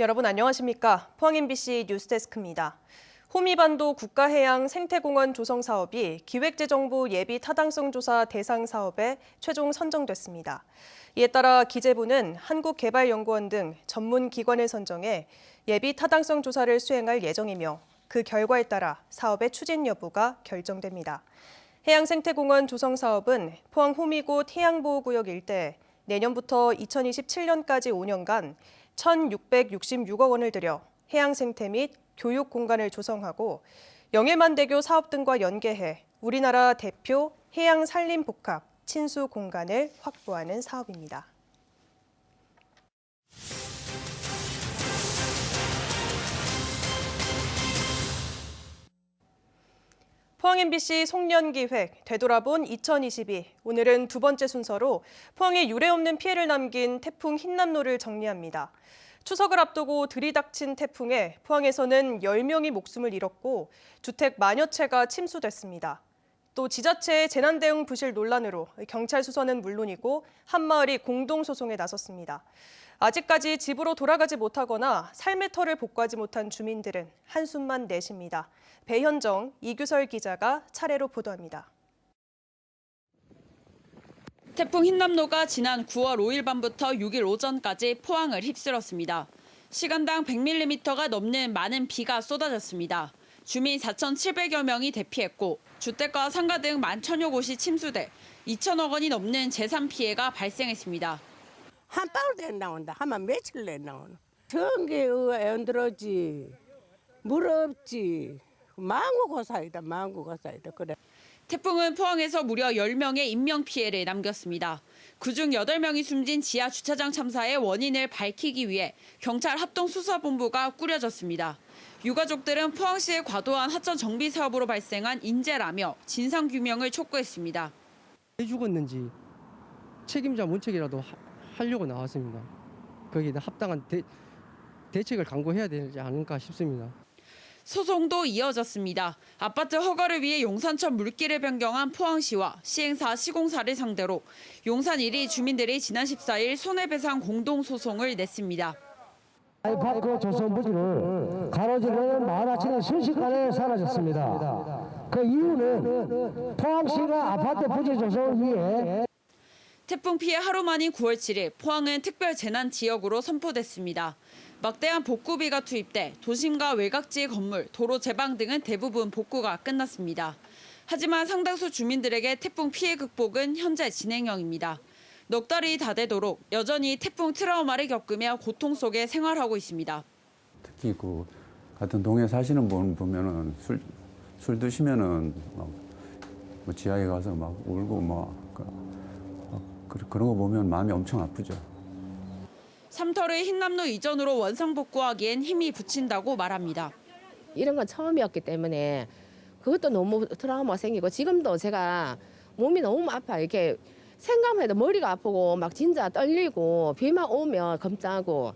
여러분 안녕하십니까? 포항 MBC 뉴스데스크입니다. 호미반도 국가해양 생태공원 조성 사업이 기획재정부 예비 타당성 조사 대상 사업에 최종 선정됐습니다. 이에 따라 기재부는 한국개발연구원 등 전문 기관을 선정해 예비 타당성 조사를 수행할 예정이며 그 결과에 따라 사업의 추진 여부가 결정됩니다. 해양생태공원 조성 사업은 포항 호미곶 해양보호구역 일대에 내년부터 2027년까지 5년간 1,666억 원을 들여 해양생태 및 교육 공간을 조성하고 영일만대교 사업 등과 연계해 우리나라 대표 해양산림복합 친수 공간을 확보하는 사업입니다. 포항 MBC 송년기획 되돌아본 2022. 오늘은 두 번째 순서로 포항에 유례없는 피해를 남긴 태풍 흰남노를 정리합니다. 추석을 앞두고 들이닥친 태풍에 포항에서는 10명이 목숨을 잃었고 주택 만여 채가 침수됐습니다. 또 지자체의 재난대응 부실 논란으로 경찰 수사는 물론이고 한마을이 공동소송에 나섰습니다. 아직까지 집으로 돌아가지 못하거나 삶의 터를 복구하지 못한 주민들은 한숨만 내쉽니다. 배현정, 이규설 기자가 차례로 보도합니다. 태풍 흰남노가 지난 9월 5일 밤부터 6일 오전까지 포항을 휩쓸었습니다. 시간당 100mm가 넘는 많은 비가 쏟아졌습니다. 주민 4,700여 명이 대피했고 주택과 상가 등 11,000여 곳이 침수돼 2천억 원이 넘는 재산 피해가 발생했습니다. 한 방울 내 나온다. 하면 며칠 내 나오나. 전기 애언들었지. 물 없지. 망고고사이다. 망고고사이다. 그래. 태풍은 포항에서 무려 10명의 인명 피해를 남겼습니다. 그중 8명이 숨진 지하 주차장 참사의 원인을 밝히기 위해 경찰 합동수사본부가 꾸려졌습니다. 유가족들은 포항시의 과도한 하천 정비 사업으로 발생한 인재라며 진상규명을 촉구했습니다. 왜 죽었는지 책임자 문책이라도 하려고 나왔습니다. 거기에 합당한 대책을 강구해야 되지 않을까 싶습니다. 소송도 이어졌습니다. 아파트 허가를 위해 용산천 물길을 변경한 포항시와 시행사 시공사를 상대로 용산 1위 주민들이 지난 14일 손해배상 공동소송을 냈습니다. 아이파크 조성 부지를 가로지르는 많아지는 순식간에 사라졌습니다. 그 이유는 포항시가 아파트 부지 조성을 위해 태풍 피해 하루 만인 9월 7일 포항은 특별 재난 지역으로 선포됐습니다. 막대한 복구비가 투입돼 도심과 외곽지의 건물, 도로 제방 등은 대부분 복구가 끝났습니다. 하지만 상당수 주민들에게 태풍 피해 극복은 현재 진행형입니다. 넉 달이 다 되도록 여전히 태풍 트라우마를 겪으며 고통 속에 생활하고 있습니다. 특히 같은 동에 사시는 분 보면은 술 드시면은 뭐 지하에 가서 막 울고 그런 거 보면 마음이 엄청 아프죠. 삼터를 흰남노 이전으로 원상복구하기엔 힘이 붙인다고 말합니다. 이런 건 처음이었기 때문에 그것도 너무 트라우마가 생기고 지금도 제가 몸이 너무 아파요. 이렇게 생각만 해도 머리가 아프고 막 진짜 떨리고 비만 오면 검다고.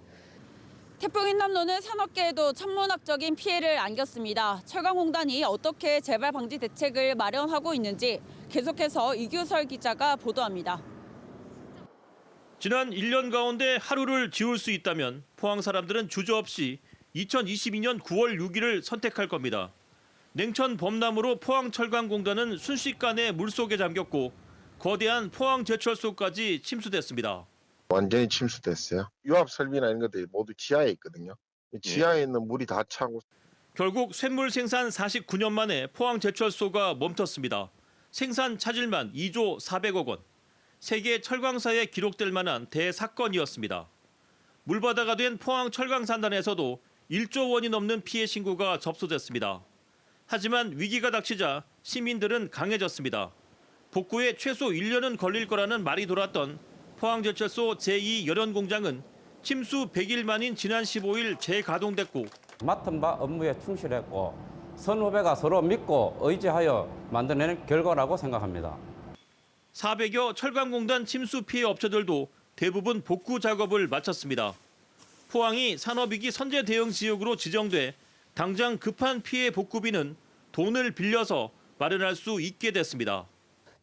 태풍 흰남노는 산업계에도 천문학적인 피해를 안겼습니다. 철강공단이 어떻게 재발 방지 대책을 마련하고 있는지 계속해서 이규설 기자가 보도합니다. 지난 1년 가운데 하루를 지울 수 있다면 포항 사람들은 주저없이 2022년 9월 6일을 선택할 겁니다. 냉천 범람으로 포항철강공단은 순식간에 물속에 잠겼고 거대한 포항제철소까지 침수됐습니다. 완전히 침수됐어요. 유압 설비나 이런 것들이 모두 지하에 있거든요. 지하에 있는 물이 다 차고. 결국 쇳물 생산 49년 만에 포항제철소가 멈췄습니다. 생산 차질만 2조 400억 원. 세계 철강사에 기록될 만한 대사건이었습니다. 물바다가 된 포항철강산단에서도 1조 원이 넘는 피해 신고가 접수됐습니다. 하지만 위기가 닥치자 시민들은 강해졌습니다. 복구에 최소 1년은 걸릴 거라는 말이 돌았던 포항제철소 제2열연공장은 침수 100일 만인 지난 15일 재가동됐고 맡은 바 업무에 충실했고 선후배가 서로 믿고 의지하여 만들어낸 결과라고 생각합니다. 400여 철강공단 침수 피해 업체들도 대부분 복구 작업을 마쳤습니다. 포항이 산업위기 선제 대응 지역으로 지정돼 당장 급한 피해 복구비는 돈을 빌려서 마련할 수 있게 됐습니다.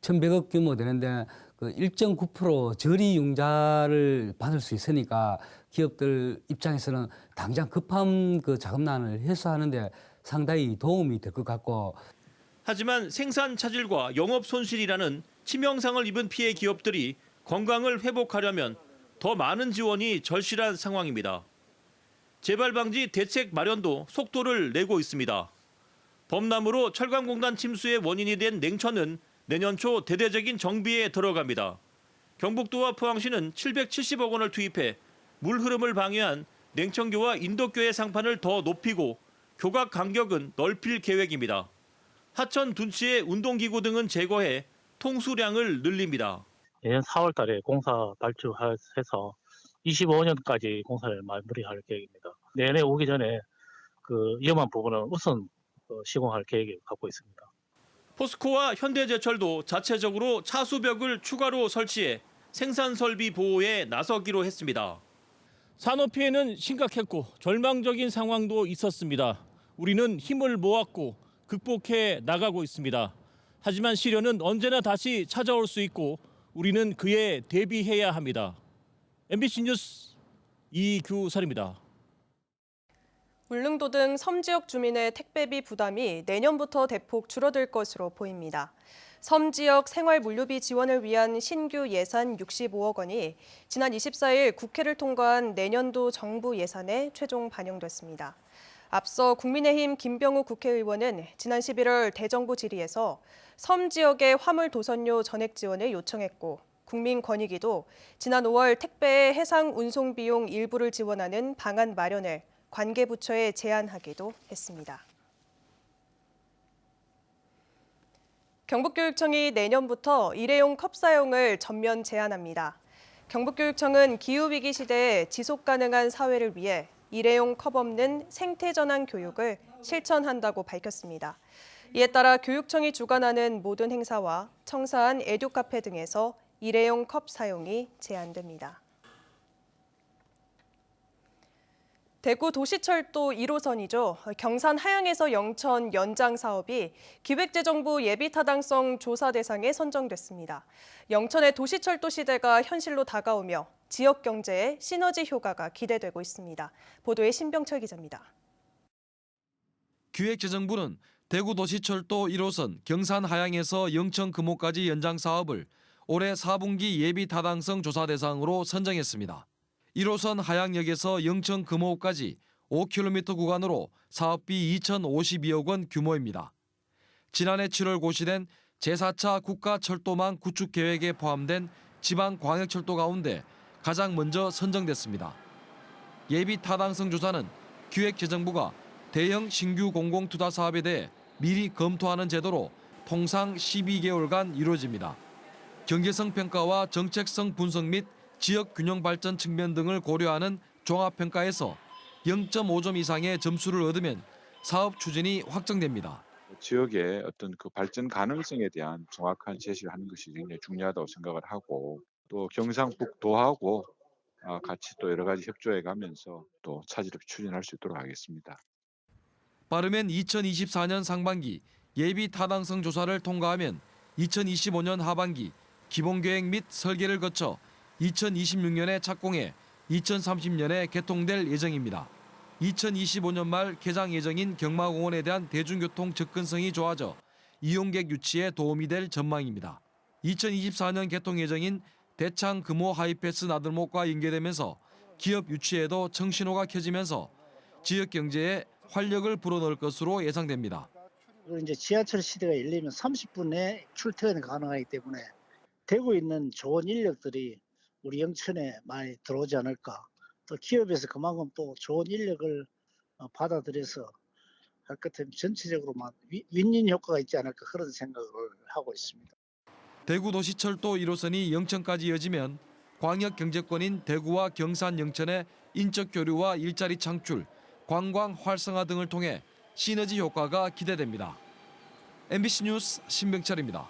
1,100억 규모 되는데 그 1.9% 저리 융자를 받을 수 있으니까 기업들 입장에서는 당장 급한 그 자금난을 해소하는데 상당히 도움이 될 것 같고 하지만 생산 차질과 영업 손실이라는 치명상을 입은 피해 기업들이 건강을 회복하려면 더 많은 지원이 절실한 상황입니다. 재발 방지 대책 마련도 속도를 내고 있습니다. 범람으로 철강공단 침수의 원인이 된 냉천은 내년 초 대대적인 정비에 들어갑니다. 경북도와 포항시는 770억 원을 투입해 물 흐름을 방해한 냉천교와 인덕교의 상판을 더 높이고 교각 간격은 넓힐 계획입니다. 하천 둔치의 운동기구 등은 제거해 통수량을 늘립니다. 내년 4월 달에 공사 발주해서 25년까지 공사를 마무리할 계획입니다. 내년에 오기 전에 그 위험한 부분은 우선 시공할 계획을 갖고 있습니다. 포스코와 현대제철도 자체적으로 차수벽을 추가로 설치해 생산 설비 보호에 나서기로 했습니다. 산업 피해는 심각했고 절망적인 상황도 있었습니다. 우리는 힘을 모았고 극복해 나가고 있습니다. 하지만 시련은 언제나 다시 찾아올 수 있고 우리는 그에 대비해야 합니다. MBC 뉴스 이규설입니다. 울릉도 등 섬 지역 주민의 택배비 부담이 내년부터 대폭 줄어들 것으로 보입니다. 섬 지역 생활 물류비 지원을 위한 신규 예산 65억 원이 지난 24일 국회를 통과한 내년도 정부 예산에 최종 반영됐습니다. 앞서 국민의힘 김병우 국회의원은 지난 11월 대정부 질의에서 섬 지역의 화물 도선료 전액 지원을 요청했고 국민권익위도 지난 5월 택배의 해상 운송 비용 일부를 지원하는 방안 마련을 관계 부처에 제안하기도 했습니다. 경북교육청이 내년부터 일회용 컵 사용을 전면 제한합니다. 경북교육청은 기후위기 시대에 지속가능한 사회를 위해 일회용 컵 없는 생태전환 교육을 실천한다고 밝혔습니다. 이에 따라 교육청이 주관하는 모든 행사와 청사한 에듀카페 등에서 일회용 컵 사용이 제한됩니다. 대구 도시철도 1호선이죠. 경산 하양에서 영천 연장 사업이 기획재정부 예비타당성 조사 대상에 선정됐습니다. 영천의 도시철도 시대가 현실로 다가오며 지역 경제에 시너지 효과가 기대되고 있습니다. 보도에 신병철 기자입니다. 기획재정부는 대구 도시철도 1호선 경산 하양에서 영천 금호까지 연장 사업을 올해 4분기 예비타당성 조사 대상으로 선정했습니다. 1호선 하양역에서 영천 금호까지 5km 구간으로 사업비 2,052억 원 규모입니다. 지난해 7월 고시된 제4차 국가철도망 구축 계획에 포함된 지방광역철도 가운데 가장 먼저 선정됐습니다. 예비 타당성 조사는 기획재정부가 대형 신규 공공투자 사업에 대해 미리 검토하는 제도로 통상 12개월간 이루어집니다. 경제성 평가와 정책성 분석 및 지역 균형 발전 측면 등을 고려하는 종합평가에서 0.5점 이상의 점수를 얻으면 사업 추진이 확정됩니다. 지역의 어떤 그 발전 가능성에 대한 정확한 제시를 하는 것이 굉장히 중요하다고 생각을 하고 또 경상북도하고 같이 또 여러 가지 협조해 가면서 또 차질없이 추진할 수 있도록 하겠습니다. 빠르면 2024년 상반기 예비 타당성 조사를 통과하면 2025년 하반기 기본계획 및 설계를 거쳐 2026년에 착공해 2030년에 개통될 예정입니다. 2025년 말 개장 예정인 경마공원에 대한 대중교통 접근성이 좋아져 이용객 유치에 도움이 될 전망입니다. 2024년 개통 예정인 대창 금호 하이패스 나들목과 연계되면서 기업 유치에도 청신호가 켜지면서 지역 경제에 활력을 불어넣을 것으로 예상됩니다. 그리고 이제 지하철 시대가 열리면 30분에 출퇴근이 가능하기 때문에 되고 있는 좋은 인력들이 우리 영천에 많이 들어오지 않을까. 또 기업에서 그만큼 또 좋은 인력을 받아들여서 할 것 같으면 전체적으로만 윈윈 효과가 있지 않을까 그런 생각을 하고 있습니다. 대구 도시철도 1호선이 영천까지 이어지면 광역 경제권인 대구와 경산 영천의 인적 교류와 일자리 창출, 관광 활성화 등을 통해 시너지 효과가 기대됩니다. MBC 뉴스 신병철입니다.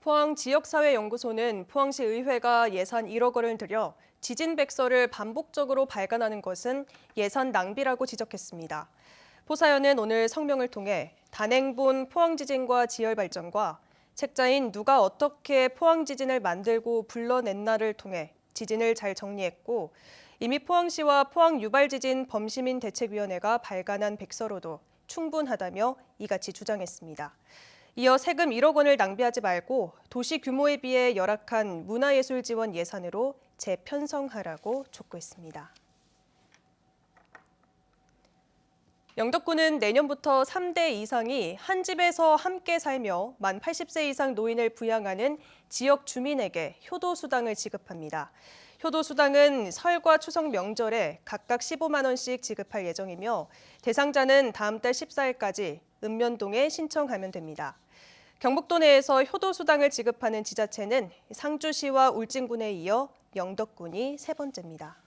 포항지역사회연구소는 포항시 의회가 예산 1억 원을 들여 지진백서를 반복적으로 발간하는 것은 예산 낭비라고 지적했습니다. 포사연은 오늘 성명을 통해 단행본 포항지진과 지열발전과 책자인 누가 어떻게 포항지진을 만들고 불러냈나를 통해 지진을 잘 정리했고 이미 포항시와 포항유발지진 범시민대책위원회가 발간한 백서로도 충분하다며 이같이 주장했습니다. 이어 세금 1억 원을 낭비하지 말고 도시 규모에 비해 열악한 문화예술 지원 예산으로 재편성하라고 촉구했습니다. 영덕군은 내년부터 3대 이상이 한 집에서 함께 살며 만 80세 이상 노인을 부양하는 지역 주민에게 효도수당을 지급합니다. 효도수당은 설과 추석 명절에 각각 15만 원씩 지급할 예정이며 대상자는 다음 달 14일까지 읍면동에 신청하면 됩니다. 경북도 내에서 효도수당을 지급하는 지자체는 상주시와 울진군에 이어 영덕군이 세 번째입니다.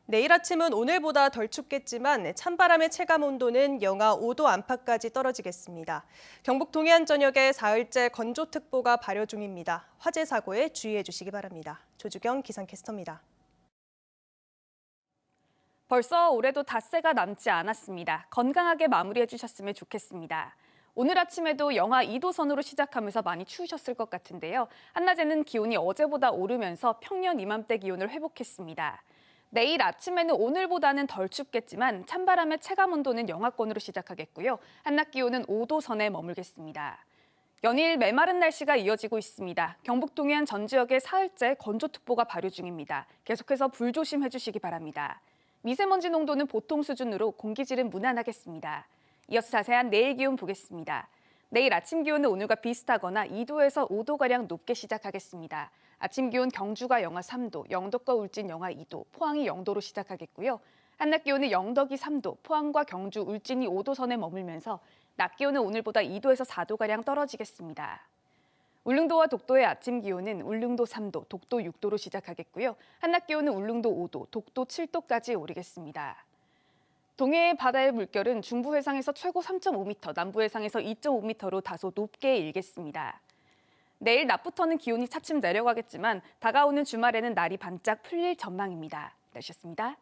내일 아침은 오늘보다 덜 춥겠지만 찬바람의 체감 온도는 영하 5도 안팎까지 떨어지겠습니다. 경북 동해안 전역에 사흘째 건조특보가 발효 중입니다. 화재 사고에 주의해 주시기 바랍니다. 조주경 기상캐스터입니다. 벌써 올해도 닷새가 남지 않았습니다. 건강하게 마무리해 주셨으면 좋겠습니다. 오늘 아침에도 영하 2도 선으로 시작하면서 많이 추우셨을 것 같은데요. 한낮에는 기온이 어제보다 오르면서 평년 이맘때 기온을 회복했습니다. 내일 아침에는 오늘보다는 덜 춥겠지만 찬바람의 체감 온도는 영하권으로 시작하겠고요. 한낮 기온은 5도 선에 머물겠습니다. 연일 메마른 날씨가 이어지고 있습니다. 경북 동해안 전 지역에 사흘째 건조특보가 발효 중입니다. 계속해서 불조심해 주시기 바랍니다. 미세먼지 농도는 보통 수준으로 공기질은 무난하겠습니다. 이어서 자세한 내일 기온 보겠습니다. 내일 아침 기온은 오늘과 비슷하거나 2도에서 5도가량 높게 시작하겠습니다. 아침 기온 경주가 영하 3도, 영덕과 울진 영하 2도, 포항이 0도로 시작하겠고요. 한낮 기온은 영덕이 3도, 포항과 경주, 울진이 5도 선에 머물면서 낮 기온은 오늘보다 2도에서 4도가량 떨어지겠습니다. 울릉도와 독도의 아침 기온은 울릉도 3도, 독도 6도로 시작하겠고요. 한낮 기온은 울릉도 5도, 독도 7도까지 오르겠습니다. 동해의 바다의 물결은 중부 해상에서 최고 3.5m, 남부 해상에서 2.5m로 다소 높게 일겠습니다. 내일 낮부터는 기온이 차츰 내려가겠지만 다가오는 주말에는 날이 반짝 풀릴 전망입니다. 날씨였습니다.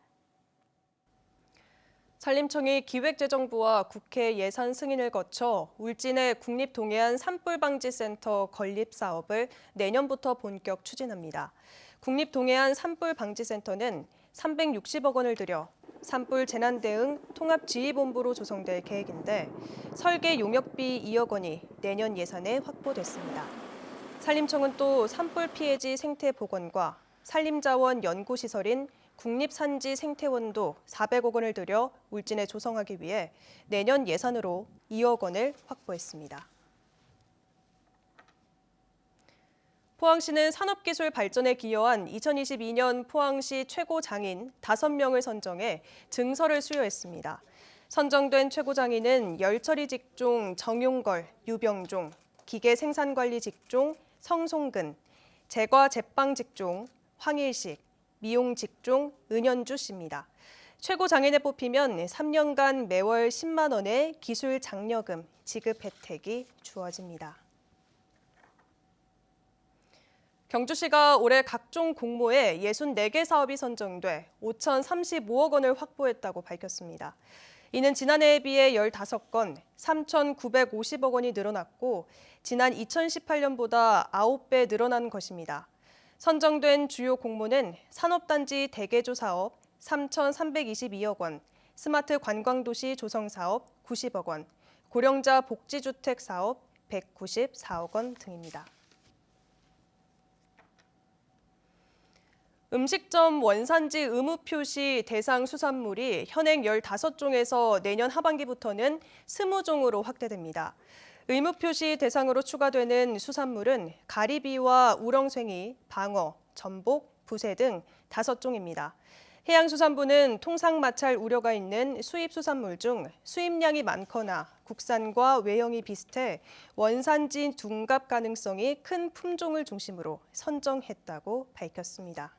산림청이 기획재정부와 국회 예산 승인을 거쳐 울진의 국립동해안 산불방지센터 건립 사업을 내년부터 본격 추진합니다. 국립동해안 산불방지센터는 360억 원을 들여 산불 재난 대응 통합지휘본부로 조성될 계획인데 설계 용역비 2억 원이 내년 예산에 확보됐습니다. 산림청은 또 산불 피해지 생태 복원과 산림자원 연구시설인 국립산지 생태원도 400억 원을 들여 울진에 조성하기 위해 내년 예산으로 2억 원을 확보했습니다. 포항시는 산업기술 발전에 기여한 2022년 포항시 최고장인 5명을 선정해 증서를 수여했습니다. 선정된 최고장인은 열처리 직종 정용걸, 유병종, 기계생산관리 직종 성송근, 제과 제빵 직종 황일식, 미용 직종 은현주 씨입니다. 최고장인에 뽑히면 3년간 매월 10만 원의 기술 장려금 지급 혜택이 주어집니다. 경주시가 올해 각종 공모에 64개 사업이 선정돼 5,035억 원을 확보했다고 밝혔습니다. 이는 지난해에 비해 15건, 3,950억 원이 늘어났고 지난 2018년보다 9배 늘어난 것입니다. 선정된 주요 공모는 산업단지 대개조 사업 3,322억 원, 스마트 관광도시 조성 사업 90억 원, 고령자 복지주택 사업 194억 원 등입니다. 음식점 원산지 의무 표시 대상 수산물이 현행 15종에서 내년 하반기부터는 20종으로 확대됩니다. 의무 표시 대상으로 추가되는 수산물은 가리비와 우렁생이, 방어, 전복, 부새 등 5종입니다. 해양수산부는 통상마찰 우려가 있는 수입수산물 중 수입량이 많거나 국산과 외형이 비슷해 원산지 둔갑 가능성이 큰 품종을 중심으로 선정했다고 밝혔습니다.